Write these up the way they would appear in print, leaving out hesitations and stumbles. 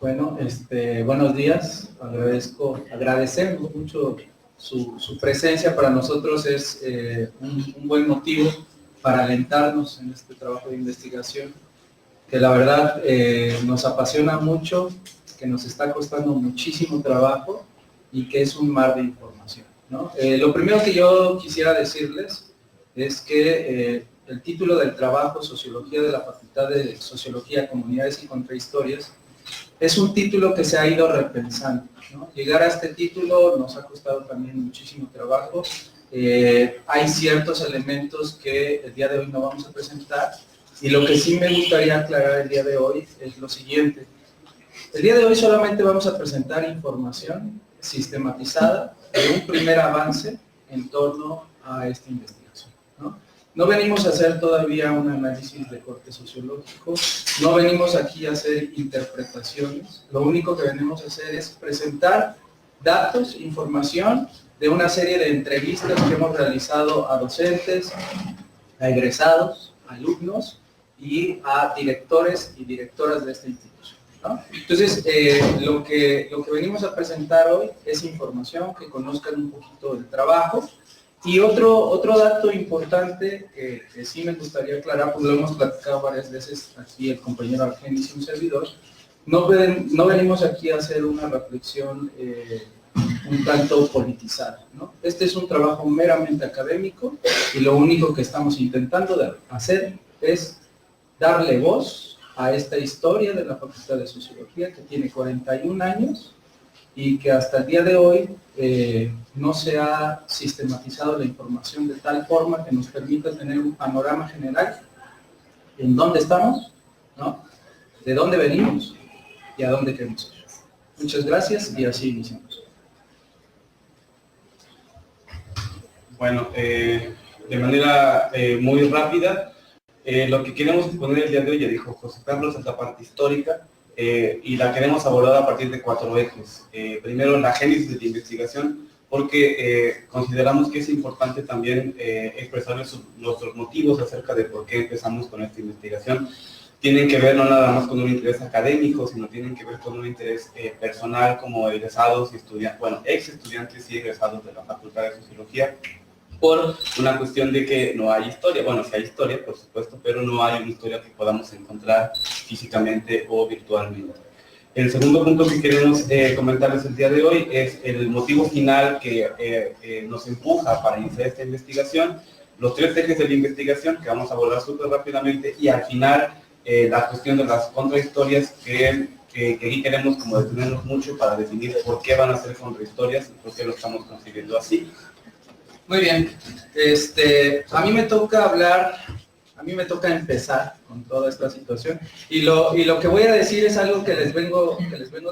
Bueno, buenos días. Agradecemos mucho su presencia. Para nosotros es un buen motivo para alentarnos en este trabajo de investigación, que la verdad nos apasiona mucho, que nos está costando muchísimo trabajo y que es un mar de información, ¿no? Lo primero que yo quisiera decirles es que el título del trabajo, Sociología de la Facultad de Sociología, Comunidades y Contrahistorias, es un título que se ha ido repensando, ¿no? Llegar a este título nos ha costado también muchísimo trabajo. Hay ciertos elementos que el día de hoy no vamos a presentar, y lo que sí me gustaría aclarar el día de hoy es lo siguiente. El día de hoy solamente vamos a presentar información sistematizada de un primer avance en torno a esta investigación, ¿no? No venimos a hacer todavía un análisis de corte sociológico, no venimos aquí a hacer interpretaciones, lo único que venimos a hacer es presentar datos, información de una serie de entrevistas que hemos realizado a docentes, a egresados, a alumnos y a directores y directoras de esta institución, ¿no? Entonces, lo que venimos a presentar hoy es información, que conozcan un poquito del trabajo. Y otro dato importante que sí me gustaría aclarar, pues lo hemos platicado varias veces aquí el compañero Argenis y un servidor, no venimos aquí a hacer una reflexión un tanto politizada, ¿no? Este es un trabajo meramente académico y lo único que estamos intentando hacer es darle voz a esta historia de la Facultad de Sociología, que tiene 41 años y que hasta el día de hoy no se ha sistematizado la información de tal forma que nos permita tener un panorama general en dónde estamos, ¿no? De dónde venimos y a dónde queremos ir. Muchas gracias y así iniciamos. Bueno, de manera muy rápida, lo que queremos exponer el día de hoy, ya dijo José Carlos, es la parte histórica, y la queremos abordar a partir de 4 ejes. Primero, la génesis de la investigación, porque consideramos que es importante también expresarles nuestros motivos acerca de por qué empezamos con esta investigación. Tienen que ver no nada más con un interés académico, sino tienen que ver con un interés personal, como egresados y estudiantes, bueno, ex estudiantes y egresados de la Facultad de Sociología, por una cuestión de que no hay historia. Bueno, sí hay historia, por supuesto, pero no hay una historia que podamos encontrar físicamente o virtualmente. El segundo punto que queremos comentarles el día de hoy es el motivo final que nos empuja para iniciar esta investigación, los 3 ejes de la investigación que vamos a abordar súper rápidamente, y al final la cuestión de las contrahistorias que aquí queremos como detenernos mucho para definir por qué van a ser contrahistorias y por qué lo estamos concibiendo así. Muy bien, a mí me toca empezar con toda esta situación, y lo que voy a decir es algo que les vengo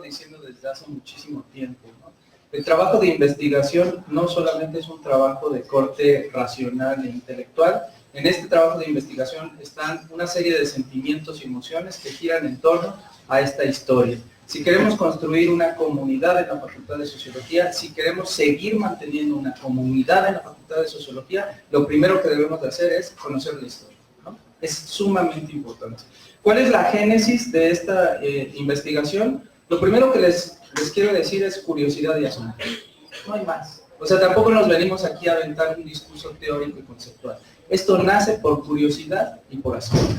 diciendo desde hace muchísimo tiempo, ¿no? El trabajo de investigación no solamente es un trabajo de corte racional e intelectual. En este trabajo de investigación están una serie de sentimientos y emociones que giran en torno a esta historia. Si queremos construir una comunidad en la Facultad de Sociología, si queremos seguir manteniendo una comunidad en la Facultad de Sociología, lo primero que debemos de hacer es conocer la historia, ¿no? Es sumamente importante. ¿Cuál es la génesis de esta investigación? Lo primero que les quiero decir es curiosidad y asombro. No hay más. O sea, tampoco nos venimos aquí a aventar un discurso teórico y conceptual. Esto nace por curiosidad y por asombro.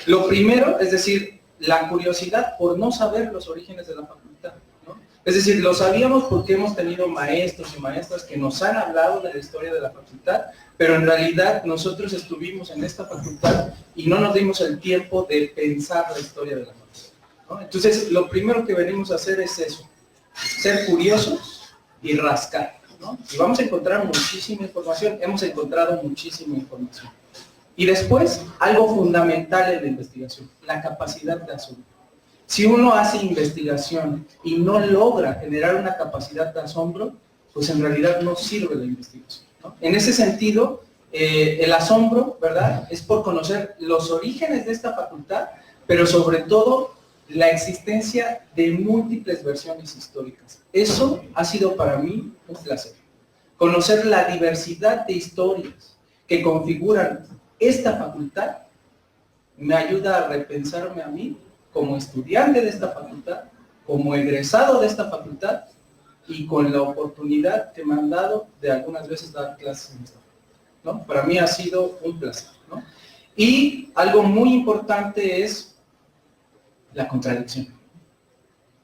Lo primero, es decir, la curiosidad por no saber los orígenes de la facultad, ¿no? Es decir, lo sabíamos porque hemos tenido maestros y maestras que nos han hablado de la historia de la facultad, pero en realidad nosotros estuvimos en esta facultad y no nos dimos el tiempo de pensar la historia de la facultad, ¿no? Entonces, lo primero que venimos a hacer es eso, ser curiosos y rascar, ¿no? Y vamos a encontrar muchísima información, hemos encontrado muchísima información. Y después, algo fundamental en la investigación, la capacidad de asombro. Si uno hace investigación y no logra generar una capacidad de asombro, pues en realidad no sirve la investigación, ¿no? En ese sentido, el asombro, ¿verdad?, es por conocer los orígenes de esta facultad, pero sobre todo la existencia de múltiples versiones históricas. Eso ha sido para mí un placer. Conocer la diversidad de historias que configuran esta facultad me ayuda a repensarme a mí como estudiante de esta facultad como egresado de esta facultad y con la oportunidad que me han dado de algunas veces dar clases en esta facultad, ¿no? Para mí ha sido un placer, ¿no? Y algo muy importante es la contradicción,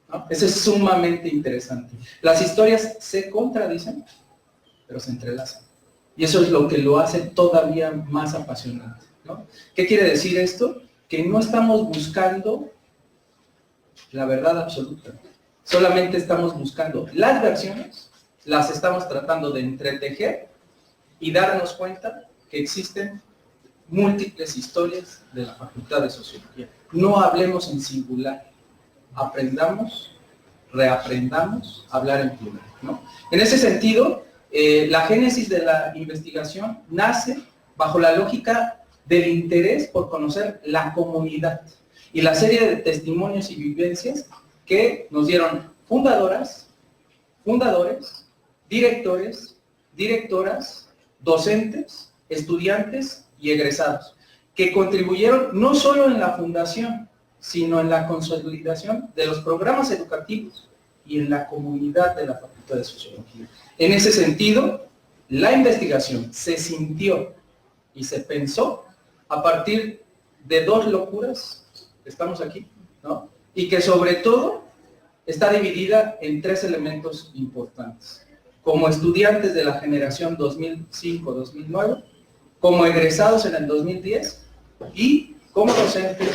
¿no? Eso es sumamente interesante. Las historias se contradicen, pero se entrelazan. Y eso es lo que lo hace todavía más apasionante, ¿no? ¿Qué quiere decir esto? Que no estamos buscando la verdad absoluta. Solamente estamos buscando las versiones, las estamos tratando de entretejer y darnos cuenta que existen múltiples historias de la Facultad de Sociología. No hablemos en singular, aprendamos, reaprendamos a hablar en plural, ¿no? En ese sentido, la génesis de la investigación nace bajo la lógica del interés por conocer la comunidad y la serie de testimonios y vivencias que nos dieron fundadoras, fundadores, directores, directoras, docentes, estudiantes y egresados, que contribuyeron no solo en la fundación, sino en la consolidación de los programas educativos y en la comunidad de la Facultad de Sociología. En ese sentido, la investigación se sintió y se pensó a partir de dos locuras, estamos aquí, ¿no? Y que sobre todo está dividida en tres elementos importantes. Como estudiantes de la generación 2005-2009, como egresados en el 2010 y como docentes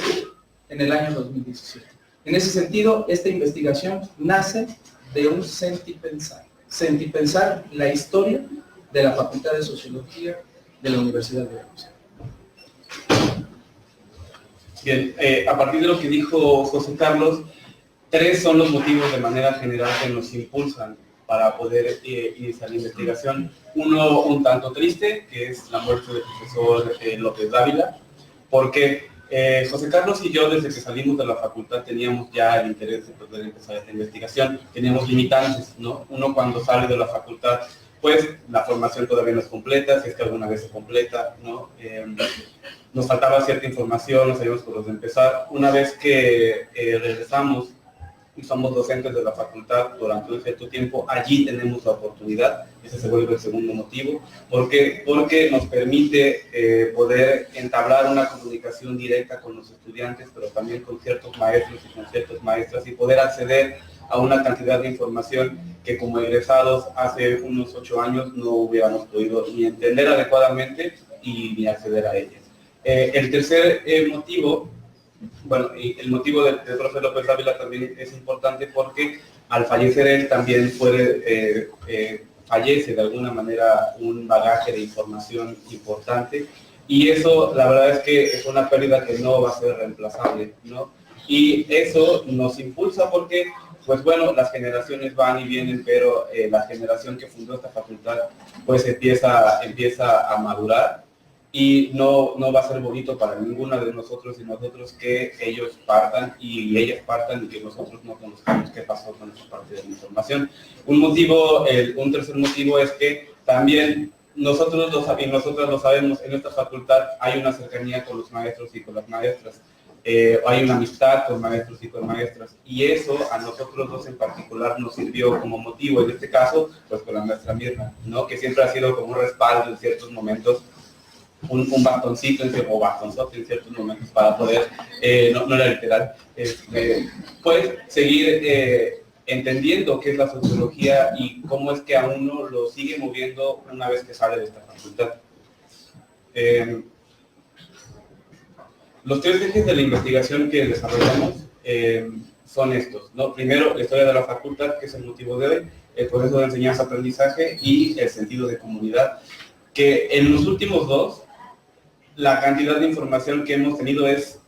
en el año 2017. En ese sentido, esta investigación nace de un sentipensar la historia de la Facultad de Sociología de la Universidad de Veracruz. Bien, a partir de lo que dijo José Carlos, tres son los motivos de manera general que nos impulsan para poder iniciar la investigación. Uno un tanto triste, que es la muerte del profesor López Dávila, porque José Carlos y yo, desde que salimos de la facultad, teníamos ya el interés de poder empezar esta investigación. Teníamos limitantes, ¿no? Uno cuando sale de la facultad, pues la formación todavía no es completa, si es que alguna vez se completa, ¿no? Nos faltaba cierta información, no sabíamos por dónde empezar. Una vez que regresamos y somos docentes de la facultad durante un cierto tiempo, allí tenemos la oportunidad, ese se vuelve el segundo motivo, porque nos permite poder entablar una comunicación directa con los estudiantes, pero también con ciertos maestros y con ciertas maestras, y poder acceder a una cantidad de información que como egresados hace unos 8 años no hubiéramos podido ni entender adecuadamente y ni acceder a ellas. El tercer motivo, bueno, y el motivo del profesor López Dávila también es importante porque al fallecer él también fallece de alguna manera un bagaje de información importante, y eso la verdad es que es una pérdida que no va a ser reemplazable, ¿no? Y eso nos impulsa porque, pues bueno, las generaciones van y vienen, pero la generación que fundó esta facultad pues empieza a madurar. Y no va a ser bonito para ninguna de nosotros y nosotros que ellos partan y ellas partan y que nosotros no conozcamos qué pasó con esa parte de la información. Un tercer motivo es que también nosotros y nosotras lo sabemos, en esta facultad hay una cercanía con los maestros y con las maestras. Hay una amistad con maestros y con maestras, y eso a nosotros dos en particular nos sirvió como motivo, en este caso, pues con la maestra Mirna, ¿no? Que siempre ha sido como un respaldo en ciertos momentos, un bastoncito o bastonzote en ciertos momentos para poder, no era literal, pues seguir entendiendo qué es la sociología y cómo es que a uno lo sigue moviendo una vez que sale de esta facultad. Los tres ejes de la investigación que desarrollamos son estos, ¿no? Primero, la historia de la facultad, que es el motivo de hoy, el proceso de enseñanza-aprendizaje y el sentido de comunidad, que en los últimos dos, la cantidad de información que hemos tenido es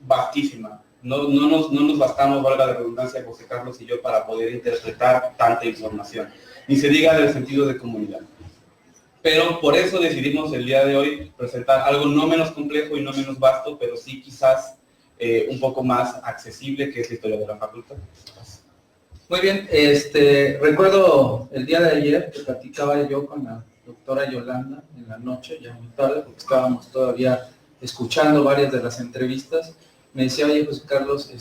vastísima. No nos bastamos, valga la redundancia, José Carlos y yo, para poder interpretar tanta información. Ni se diga del sentido de comunidad. Pero por eso decidimos el día de hoy presentar algo no menos complejo y no menos vasto, pero sí quizás un poco más accesible, que es la historia de la facultad. Muy bien, recuerdo el día de ayer que platicaba yo con la doctora Yolanda en la noche, ya muy tarde, porque estábamos todavía escuchando varias de las entrevistas. Me decía, oye, José Carlos,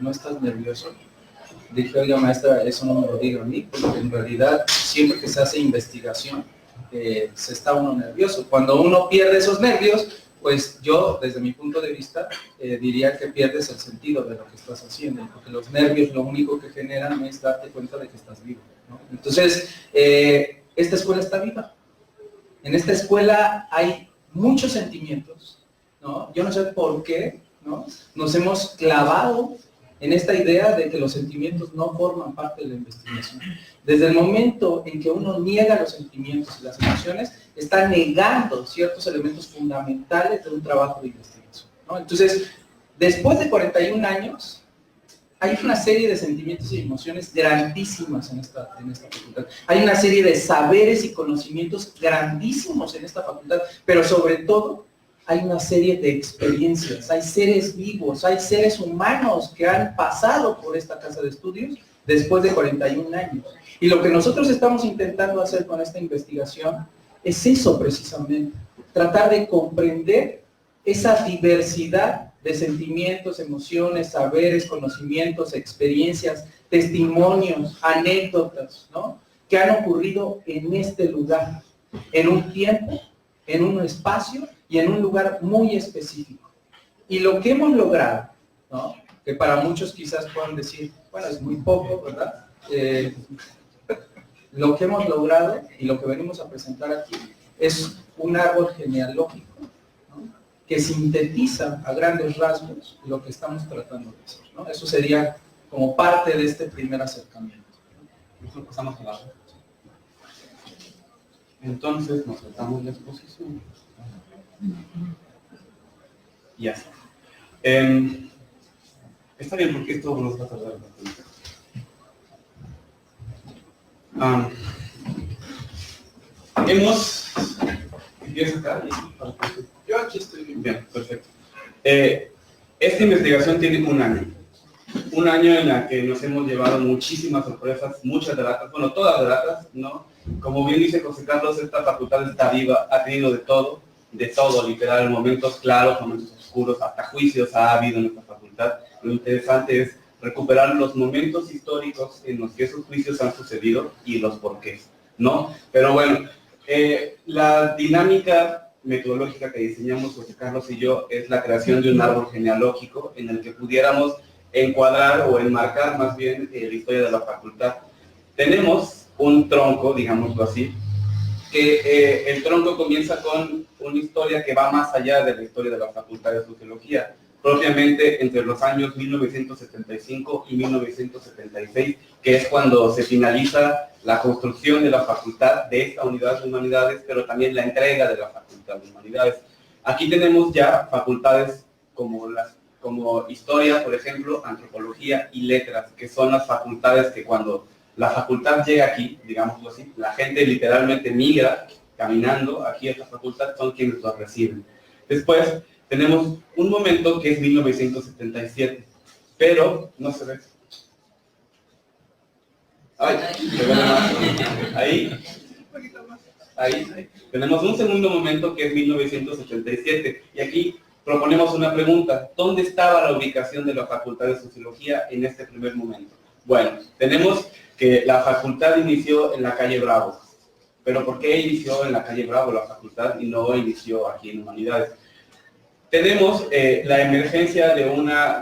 ¿no estás nervioso? dije, oiga maestra, eso no me lo diga a mí, porque en realidad siempre que se hace investigación, se está uno nervioso. Cuando uno pierde esos nervios, pues yo, desde mi punto de vista, diría que pierdes el sentido de lo que estás haciendo, porque los nervios lo único que generan es darte cuenta de que estás vivo, ¿no? Entonces, esta escuela está viva. En esta escuela hay muchos sentimientos, ¿no? Yo no sé por qué, ¿no? Nos hemos clavado en esta idea de que los sentimientos no forman parte de la investigación. Desde el momento en que uno niega los sentimientos y las emociones, está negando ciertos elementos fundamentales de un trabajo de investigación, ¿no? Entonces, después de 41 años, hay una serie de sentimientos y emociones grandísimas en esta facultad. Hay una serie de saberes y conocimientos grandísimos en esta facultad, pero sobre todo, hay una serie de experiencias, hay seres vivos, hay seres humanos que han pasado por esta casa de estudios después de 41 años. Y lo que nosotros estamos intentando hacer con esta investigación es eso precisamente, tratar de comprender esa diversidad de sentimientos, emociones, saberes, conocimientos, experiencias, testimonios, anécdotas, ¿no? Que han ocurrido en este lugar, en un tiempo, en un espacio y en un lugar muy específico. Y lo que hemos logrado, ¿no? Que para muchos quizás puedan decir, bueno, es muy poco, ¿verdad? Lo que hemos logrado y lo que venimos a presentar aquí es un árbol genealógico, ¿no? Que sintetiza a grandes rasgos lo que estamos tratando de hacer, ¿no? Eso sería como parte de este primer acercamiento. Nosotros pasamos a la... Entonces nos saltamos la exposición. Ya está. Está bien porque esto nos va a tardar bastante. ¿Quieres acá? Yo aquí estoy bien. Bien, perfecto. Esta investigación tiene un año. Un año en la que nos hemos llevado muchísimas sorpresas, muchas delatas, bueno, todas delatas, ¿no? Como bien dice José Carlos, esta facultad está viva, ha tenido de todo, literal, momentos claros, momentos oscuros, hasta juicios ha habido en esta facultad. Lo interesante es recuperar los momentos históricos en los que esos juicios han sucedido y los porqués, ¿no? Pero bueno, la dinámica metodológica que diseñamos José Carlos y yo es la creación de un árbol genealógico en el que pudiéramos encuadrar o enmarcar más bien la historia de la facultad. Tenemos un tronco, digámoslo así, que el tronco comienza con una historia que va más allá de la historia de la Facultad de Sociología, propiamente entre los años 1975 y 1976, que es cuando se finaliza la construcción de la facultad, de esta unidad de humanidades, pero también la entrega de la Facultad de Humanidades. Aquí tenemos ya facultades como historia, por ejemplo, antropología y letras, que son las facultades que cuando la facultad llega aquí, digámoslo así, la gente literalmente migra caminando aquí a esta facultad, son quienes los reciben. Después tenemos un momento que es 1977, pero no se ve. Ahí. Tenemos un segundo momento que es 1977, y aquí proponemos una pregunta: ¿dónde estaba la ubicación de la Facultad de Sociología en este primer momento? Bueno, tenemos que la facultad inició en la calle Bravo. ¿Pero por qué inició en la calle Bravo la facultad y no inició aquí en Humanidades? Tenemos la emergencia de una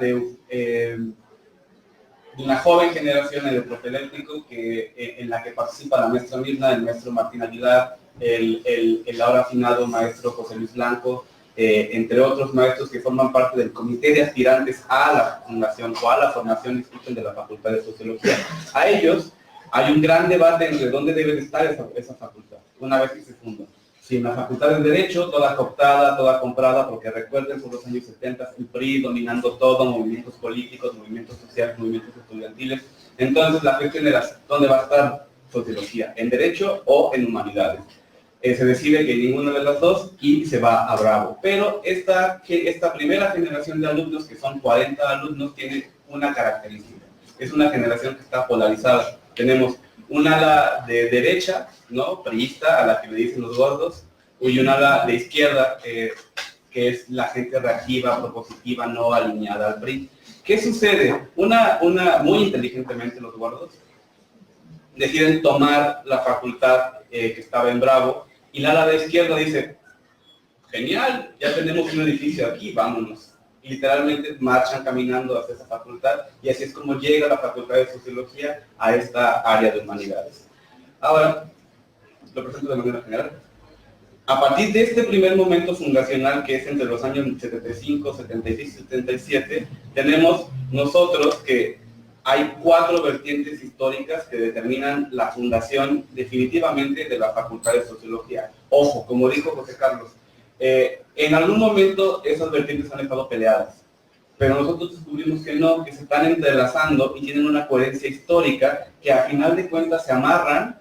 joven generación de propedéutico en la que participa la maestra Mirna, el maestro Martín Aguilar, el ahora afinado maestro José Luis Blanco, entre otros maestros que forman parte del comité de aspirantes a la fundación o a la formación de la Facultad de Sociología. A ellos hay un gran debate entre dónde debe de estar esa facultad, una vez que se funda. Si en la Facultad de Derecho, toda cooptada, toda comprada, porque recuerden, por los años 70, el PRI dominando todo, movimientos políticos, movimientos sociales, movimientos estudiantiles. Entonces la cuestión era, ¿dónde va a estar Sociología? ¿En Derecho o en Humanidades? Se decide que ninguna de las dos y se va a Bravo. Pero esta primera generación de alumnos, que son 40 alumnos, tiene una característica. Es una generación que está polarizada. Tenemos un ala de derecha, ¿no? Priista, a la que le dicen los gordos, y un ala de izquierda, que que es la gente reactiva, propositiva, no alineada al PRI. ¿Qué sucede? Muy inteligentemente los gordos deciden tomar la facultad que estaba en Bravo, y la ala de izquierda dice, genial, ya tenemos un edificio aquí, vámonos. Y literalmente marchan caminando hacia esa facultad, y así es como llega la Facultad de Sociología a esta área de humanidades. Ahora, lo presento de manera general. A partir de este primer momento fundacional, que es entre los años 75, 76 y 77, tenemos nosotros que hay 4 vertientes históricas que determinan la fundación definitivamente de la Facultad de Sociología. Ojo, como dijo José Carlos, en algún momento esas vertientes han estado peleadas, pero nosotros descubrimos que no, que se están entrelazando y tienen una coherencia histórica que a final de cuentas se amarran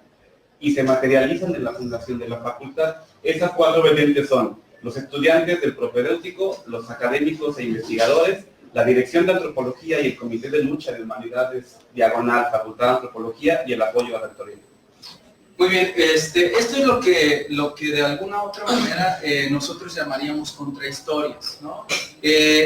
y se materializan en la fundación de la facultad. Esas 4 vertientes son los estudiantes del propedéutico, los académicos e investigadores, la Dirección de Antropología y el Comité de Lucha de Humanidades Diagonal, Facultad de Antropología, y el apoyo a la rectoría. Muy bien, esto es lo que de alguna u otra manera nosotros llamaríamos contrahistorias, ¿no?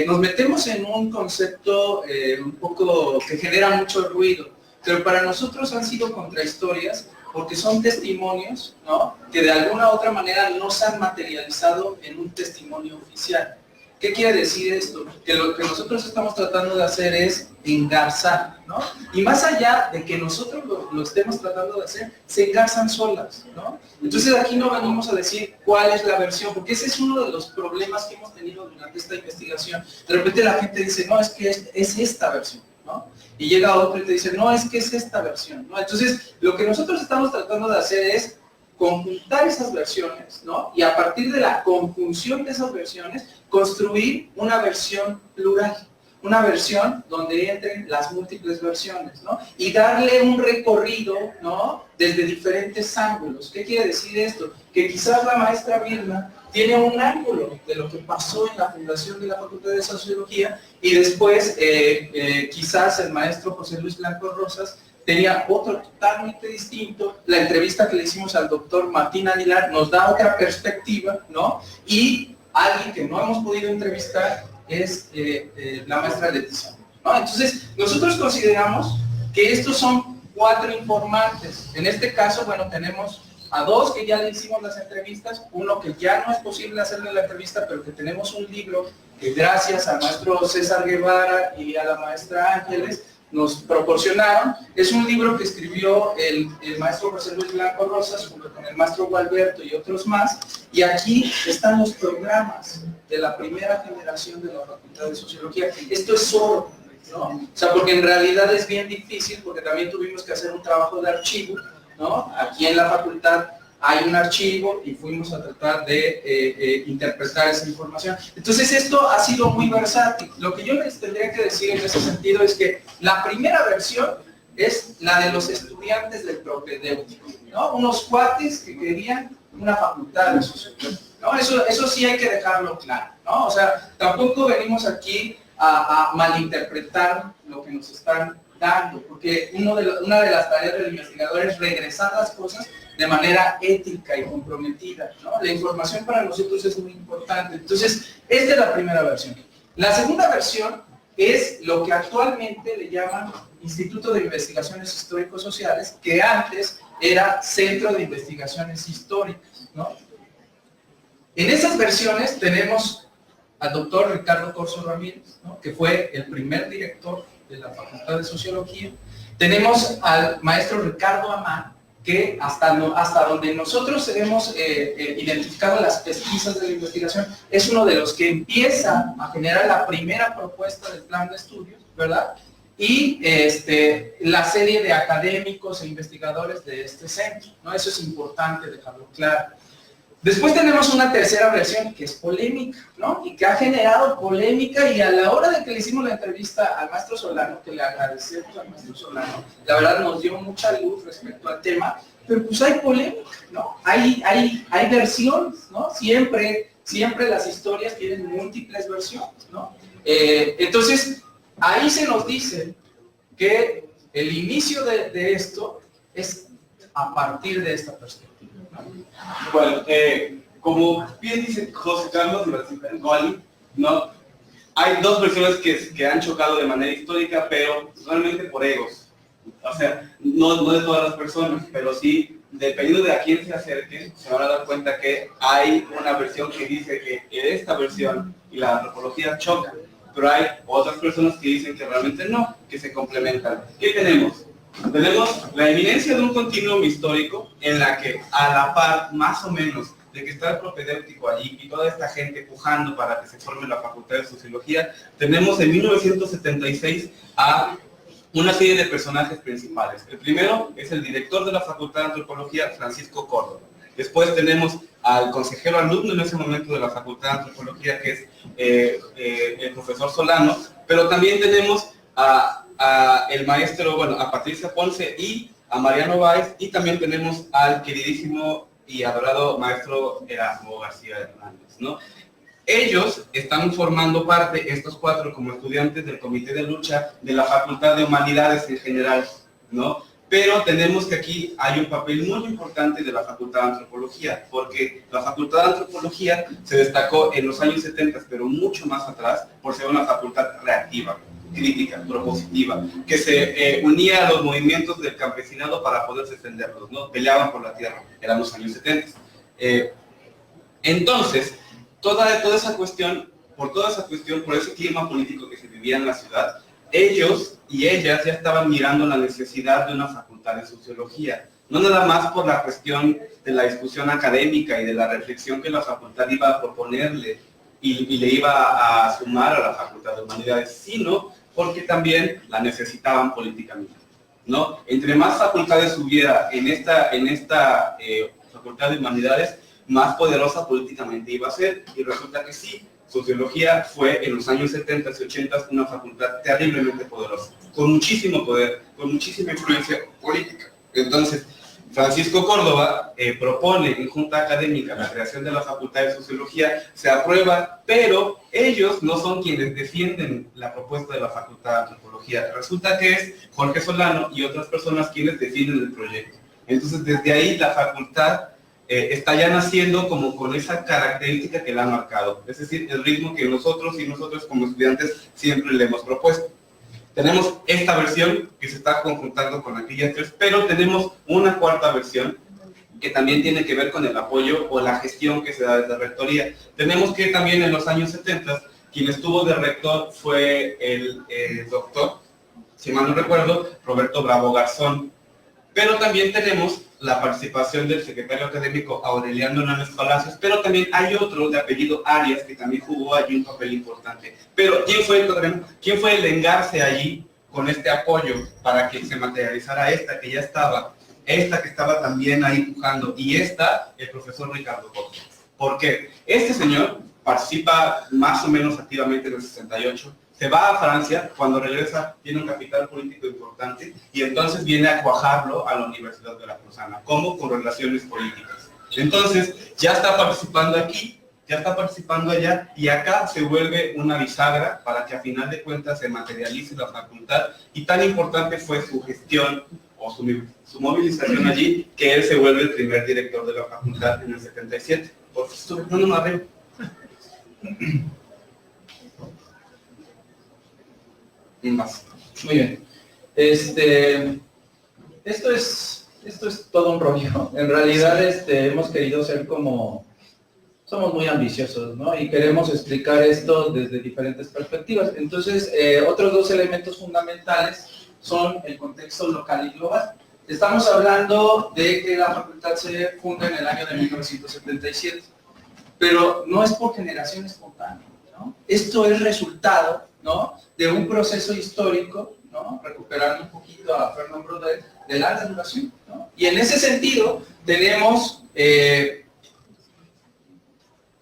Nos metemos en un concepto un poco que genera mucho ruido, pero para nosotros han sido contrahistorias porque son testimonios, ¿no?, que de alguna u otra manera no se han materializado en un testimonio oficial. ¿Qué quiere decir esto? Que lo que nosotros estamos tratando de hacer es engarzar, ¿no? Y más allá de que nosotros lo estemos tratando de hacer, se engarzan solas, ¿no? Entonces aquí no venimos a decir cuál es la versión, porque ese es uno de los problemas que hemos tenido durante esta investigación. De repente la gente dice, no, es que es esta versión, ¿no? Y llega otro y te dice, no, es que es esta versión, ¿no? Entonces, lo que nosotros estamos tratando de hacer es conjuntar esas versiones, ¿no? Y a partir de la conjunción de esas versiones, construir una versión plural, una versión donde entren las múltiples versiones, ¿no? Y darle un recorrido, ¿no?, desde diferentes ángulos. ¿Qué quiere decir esto? Que quizás la maestra Vilma tiene un ángulo de lo que pasó en la fundación de la Facultad de Sociología, y después quizás el maestro José Luis Blanco Rosas tenía otro totalmente distinto. La entrevista que le hicimos al doctor Martín Aguilar nos da otra perspectiva, ¿no? Y alguien que no hemos podido entrevistar es la maestra Leticia, ¿no? Entonces, nosotros consideramos que estos son 4 informantes. En este caso, bueno, tenemos a 2 que ya le hicimos las entrevistas, uno que ya no es posible hacerle la entrevista, pero que tenemos un libro que gracias al maestro César Guevara y a la maestra Ángeles nos proporcionaron. Es un libro que escribió el maestro José Luis Blanco Rosas junto con el maestro Gualberto y otros más, y aquí están los programas de la primera generación de la Facultad de Sociología. Esto es oro, ¿no? O sea, porque en realidad es bien difícil, porque también tuvimos que hacer un trabajo de archivo, ¿no? Aquí en la facultad hay un archivo y fuimos a tratar de interpretar esa información. Entonces esto ha sido muy versátil. Lo que yo les tendría que decir en ese sentido es que la primera versión es la de los estudiantes del propedéutico, ¿no? Unos cuates que querían una facultad de sociología, ¿no? Eso sí hay que dejarlo claro, ¿no? O sea, tampoco venimos aquí a malinterpretar lo que nos están dando, porque una de las tareas del investigador es regresar las cosas de manera ética y comprometida, ¿no? La información para nosotros es muy importante. Entonces, esta es la primera versión. La segunda versión es lo que actualmente le llaman Instituto de Investigaciones Histórico-Sociales, que antes era Centro de Investigaciones Históricas, ¿no? En esas versiones tenemos al doctor Ricardo Corzo Ramírez, ¿no?, que fue el primer director de la Facultad de Sociología. Tenemos al maestro Ricardo Amán, que hasta donde nosotros hemos identificado las pesquisas de la investigación, es uno de los que empieza a generar la primera propuesta del plan de estudios, ¿verdad? Y la serie de académicos e investigadores de este centro, ¿no? Eso es importante dejarlo claro. Después tenemos una tercera versión que es polémica, ¿no? Y que ha generado polémica, y a la hora de que le hicimos la entrevista al maestro Solano, que le agradecemos al maestro Solano, la verdad nos dio mucha luz respecto al tema, pero pues hay polémica, ¿no? Hay versiones, ¿no? Siempre las historias tienen múltiples versiones, ¿no? Entonces, ahí se nos dice que el inicio de esto es a partir de esta perspectiva, ¿no? Bueno, como bien dice José Carlos Goli, ¿no? Hay dos versiones que han chocado de manera histórica, pero realmente por egos. O sea, no de todas las personas, pero sí, dependiendo de a quién se acerquen, se van a dar cuenta que hay una versión que dice que esta versión y la antropología chocan, pero hay otras personas que dicen que realmente no, que se complementan. ¿Qué tenemos? Tenemos la evidencia de un continuum histórico en la que a la par, más o menos, de que está el propedéutico allí y toda esta gente pujando para que se forme la Facultad de Sociología, tenemos en 1976 a una serie de personajes principales. El primero es el director de la Facultad de Antropología, Francisco Córdoba. Después tenemos al consejero alumno en ese momento de la Facultad de Antropología, que es el profesor Solano, pero también tenemos a el maestro, bueno, a Patricia Ponce y a Mariano Báez, y también tenemos al queridísimo y adorado maestro Erasmo García Hernández, ¿no? Ellos están formando parte, estos cuatro, como estudiantes del Comité de Lucha de la Facultad de Humanidades en general, ¿no? Pero tenemos que aquí hay un papel muy importante de la Facultad de Antropología, porque la Facultad de Antropología se destacó en los años 70, pero mucho más atrás, por ser una facultad reactiva, crítica, propositiva, que se unía a los movimientos del campesinado para poder defenderlos, ¿no? Peleaban por la tierra, eran los años 70. Entonces, toda esa cuestión, por ese clima político que se vivía en la ciudad, ellos y ellas ya estaban mirando la necesidad de una facultad de sociología, no nada más por la cuestión de la discusión académica y de la reflexión que la facultad iba a proponerle y le iba a sumar a la Facultad de Humanidades, sino porque también la necesitaban políticamente, ¿no? Entre más facultades hubiera en esta Facultad de Humanidades, más poderosa políticamente iba a ser, y resulta que sí, Sociología fue en los años 70 y 80 una facultad terriblemente poderosa, con muchísimo poder, con muchísima influencia política. Entonces, Francisco Córdoba propone en Junta Académica la creación de la Facultad de Sociología, se aprueba, pero ellos no son quienes defienden la propuesta de la Facultad de Antropología. Resulta que es Jorge Solano y otras personas quienes defienden el proyecto. Entonces, desde ahí la facultad está ya naciendo como con esa característica que la ha marcado, es decir, el ritmo que nosotros y nosotros como estudiantes siempre le hemos propuesto. Tenemos esta versión que se está conjuntando con aquellas tres, pero tenemos una cuarta versión que también tiene que ver con el apoyo o la gestión que se da desde la rectoría. Tenemos que también en los años 70, quien estuvo de rector fue el doctor, si mal no recuerdo, Roberto Bravo Garzón, pero también tenemos la participación del secretario académico Aureliano Hernández Palacios, pero también hay otro de apellido Arias que también jugó allí un papel importante. Pero ¿quién fue el engarce allí con este apoyo para que se materializara esta que ya estaba, esta que estaba también ahí empujando, y esta, el profesor Ricardo Costa? ¿Por qué? Este señor participa más o menos activamente en el 68, se va a Francia, cuando regresa tiene un capital político importante y entonces viene a cuajarlo a la Universidad Veracruzana, como con relaciones políticas. Entonces ya está participando aquí, ya está participando allá, y acá se vuelve una bisagra para que a final de cuentas se materialice la facultad, y tan importante fue su gestión o su movilización allí, que él se vuelve el primer director de la facultad en el 77. Porque estuve, no me arriba. Más. Muy bien. Esto es todo un rollo. En realidad hemos querido ser somos muy ambiciosos, ¿no? Y queremos explicar esto desde diferentes perspectivas. Entonces, otros dos elementos fundamentales son el contexto local y global. Estamos hablando de que la facultad se funda en el año de 1977, pero no es por generación espontánea, ¿no? Esto es resultado, ¿no?, de un proceso histórico, ¿no?, recuperando un poquito a Fernand Braudel, de larga duración, ¿no? Y en ese sentido tenemos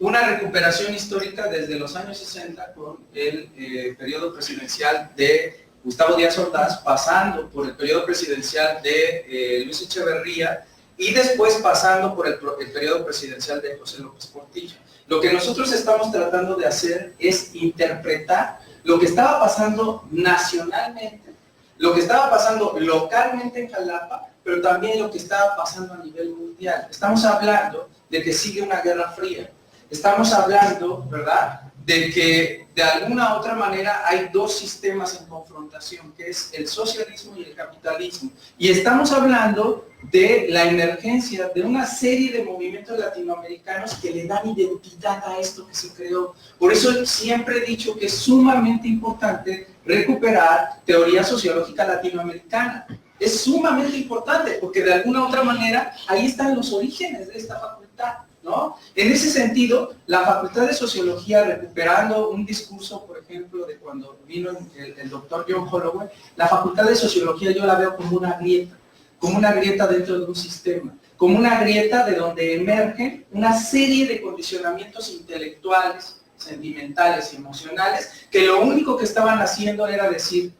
una recuperación histórica desde los años 60 con el periodo presidencial de Gustavo Díaz Ordaz, pasando por el periodo presidencial de Luis Echeverría y después pasando por el periodo presidencial de José López Portillo. Lo que nosotros estamos tratando de hacer es interpretar lo que estaba pasando nacionalmente, lo que estaba pasando localmente en Jalapa, pero también lo que está pasando a nivel mundial. Estamos hablando de que sigue una guerra fría. Estamos hablando, ¿verdad?, de que de alguna u otra manera hay dos sistemas en confrontación, que es el socialismo y el capitalismo. Y estamos hablando de la emergencia de una serie de movimientos latinoamericanos que le dan identidad a esto que se creó. Por eso siempre he dicho que es sumamente importante recuperar teoría sociológica latinoamericana. Es sumamente importante porque de alguna u otra manera ahí están los orígenes de esta facultad, ¿no? En ese sentido, la Facultad de Sociología, recuperando un discurso, por ejemplo, de cuando vino el doctor John Holloway, la Facultad de Sociología yo la veo como una grieta dentro de un sistema, como una grieta de donde emergen una serie de condicionamientos intelectuales, sentimentales y emocionales, que lo único que estaban haciendo era decir,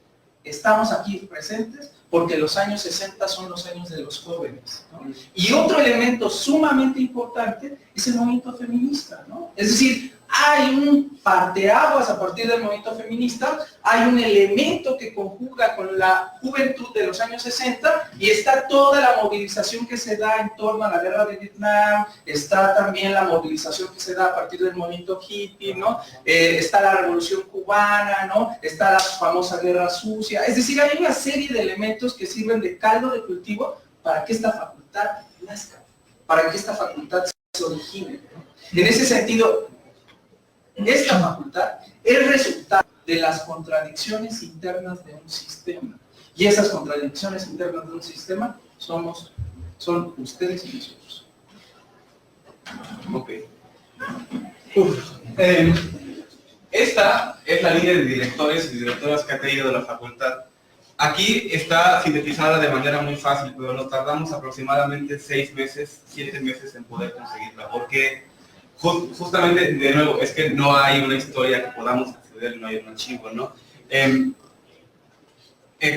estamos aquí presentes, porque los años 60 son los años de los jóvenes, ¿no? Y otro elemento sumamente importante es el movimiento feminista, ¿no? Es decir, hay un parteaguas a partir del movimiento feminista, hay un elemento que conjuga con la juventud de los años 60 y está toda la movilización que se da en torno a la guerra de Vietnam, está también la movilización que se da a partir del movimiento hippie, ¿no? Está la revolución cubana, ¿no? Está la famosa guerra sucia, es decir, hay una serie de elementos que sirven de caldo de cultivo para que esta facultad nazca, para que esta facultad se origine, ¿no? En ese sentido, esta facultad es resultado de las contradicciones internas de un sistema. Y esas contradicciones internas de un sistema son ustedes y nosotros. Ok. Esta es la línea de directores y directoras que ha tenido de la facultad. Aquí está sintetizada de manera muy fácil, pero nos tardamos aproximadamente 6 meses, 7 meses en poder conseguirla, porque justamente, de nuevo, es que no hay una historia que podamos acceder, no hay un archivo, ¿no?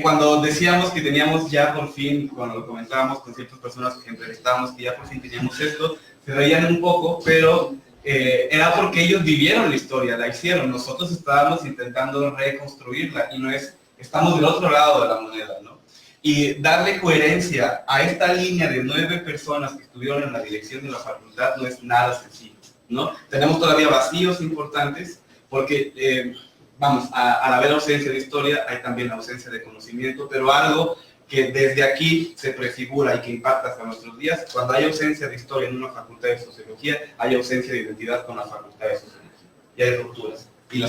Cuando decíamos que teníamos ya por fin, cuando lo comentábamos con ciertas personas que entrevistábamos, que ya por fin teníamos esto, se reían un poco, pero era porque ellos vivieron la historia, la hicieron. Nosotros estábamos intentando reconstruirla y no es, estamos del otro lado de la moneda, ¿no? Y darle coherencia a esta línea de 9 personas que estuvieron en la dirección de la facultad no es nada sencillo, ¿no? Tenemos todavía vacíos importantes porque, vamos, al haber ausencia de historia hay también ausencia de conocimiento, pero algo que desde aquí se prefigura y que impacta hasta nuestros días, cuando hay ausencia de historia en una facultad de sociología, hay ausencia de identidad con la facultad de sociología, y hay rupturas, y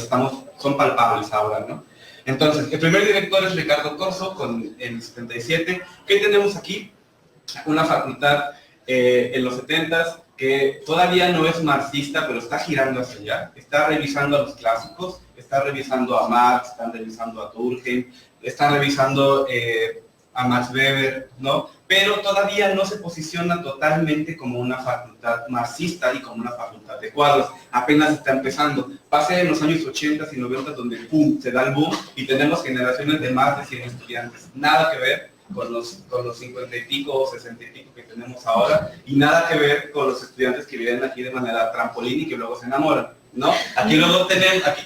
son palpables ahora, ¿no? Entonces, el primer director es Ricardo Corso, con el 77. ¿Qué tenemos aquí? Una facultad en los 70s que todavía no es marxista, pero está girando hacia allá, está revisando a los clásicos, está revisando a Marx, están revisando a Durkheim, están revisando a Max Weber, ¿no? Pero todavía no se posiciona totalmente como una facultad marxista y como una facultad de cuadros. Apenas está empezando. Pase en los años 80 y 90 donde ¡pum!, se da el boom y tenemos generaciones de más de 100 estudiantes. Nada que ver con los 50 y pico o 60 y pico que tenemos ahora y nada que ver con los estudiantes que viven aquí de manera trampolín y que luego se enamoran, ¿no? Aquí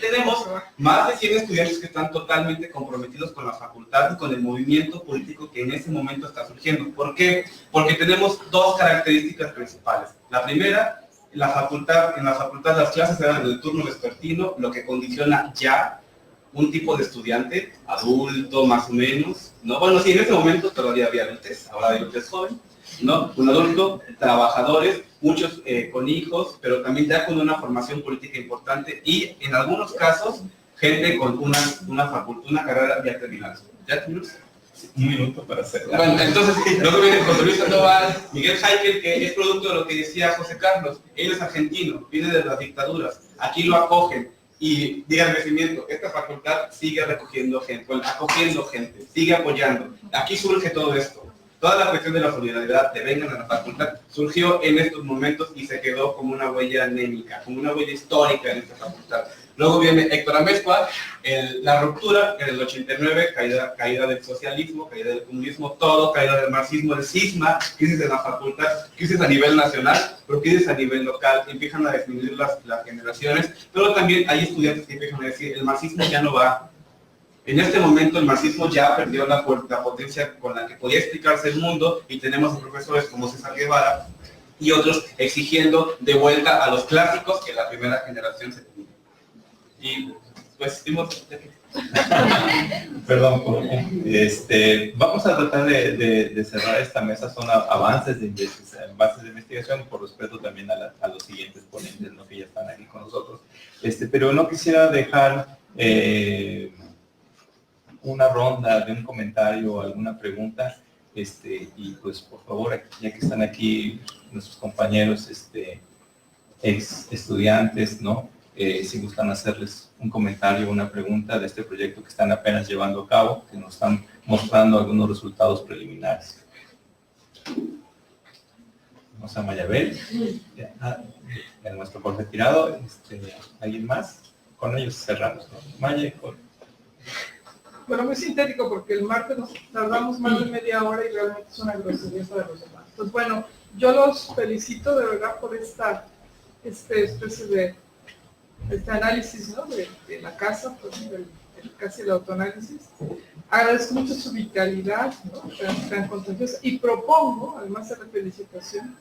tenemos más de 100 estudiantes que están totalmente comprometidos con la facultad y con el movimiento político que en ese momento está surgiendo. ¿Por qué? Porque tenemos dos características principales. La primera, en la facultad las clases se dan en el turno vespertino, lo que condiciona ya un tipo de estudiante, adulto más o menos, ¿no? Bueno, sí, en ese momento todavía había adultos, ahora hay adultos jóvenes, ¿no? Un adulto, trabajadores, muchos con hijos, pero también ya con una formación política importante y en algunos casos, gente con una carrera ya terminada. ¿Ya terminamos? Sí, un minuto para hacerla. Bueno, entonces, luego viene José Luis Sandoval, Miguel Heikel, que es producto de lo que decía José Carlos. Él es argentino, viene de las dictaduras, aquí lo acogen. Y diga el crecimiento, esta facultad sigue recogiendo gente, acogiendo gente, sigue apoyando. Aquí surge todo esto. Toda la cuestión de la solidaridad de vengan a la facultad surgió en estos momentos y se quedó como una huella anémica, como una huella histórica en esta facultad. Luego viene Héctor Amezcua, la ruptura en el 89, caída del socialismo, caída del comunismo, todo, caída del marxismo, el cisma, crisis de la facultad, crisis a nivel nacional, pero crisis a nivel local, empiezan a disminuir las generaciones, pero también hay estudiantes que empiezan a decir, el marxismo ya no va, En este momento el marxismo ya perdió la potencia con la que podía explicarse el mundo y tenemos a profesores como César Guevara y otros exigiendo de vuelta a los clásicos que la primera generación se tenía. Y pues Perdón, vamos a tratar de cerrar esta mesa. Son avances de investigación, por respeto también a los siguientes ponentes, ¿no?, que ya están aquí con nosotros. Pero no quisiera dejar una ronda de un comentario o alguna pregunta, y pues por favor, ya que están aquí nuestros compañeros ex estudiantes, ¿no? Si gustan hacerles un comentario o una pregunta de este proyecto que están apenas llevando a cabo, que nos están mostrando algunos resultados preliminares. Vamos a Mayabel, en nuestro por retirado. ¿Alguien más? Con ellos cerramos, ¿no? Maya, Bueno, muy sintético porque el martes nos tardamos más de media hora y realmente es una grosería de los demás. Pues bueno, yo los felicito de verdad por esta especie de análisis, ¿no?, de la casa, pues, casi el autoanálisis. Agradezco mucho su vitalidad, ¿no?, tan contagiosa, y propongo, además de la felicitación,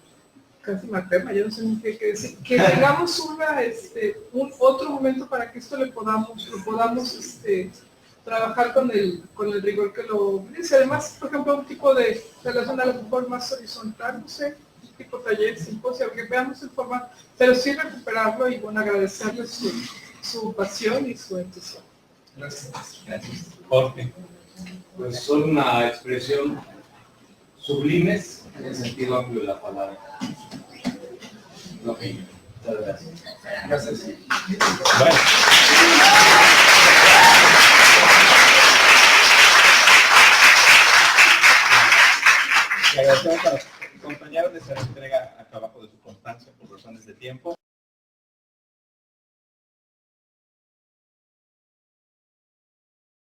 casi materna, ya no sé ni qué decir, que tengamos un otro momento para que esto lo podamos trabajar con el rigor que lo dice. Además, por ejemplo, un tipo de relación a lo mejor más horizontal, no sé, tipo taller, simposio, que veamos el formato, pero sí recuperarlo y bueno, agradecerle su pasión y su entusiasmo. Gracias. gracias. Jorge. Pues son una expresión sublimes en el sentido amplio de la palabra. Ok, muchas gracias. Gracias. Bueno. Le agradecemos a los compañeros de esta entrega acá abajo de su constancia por razones de tiempo.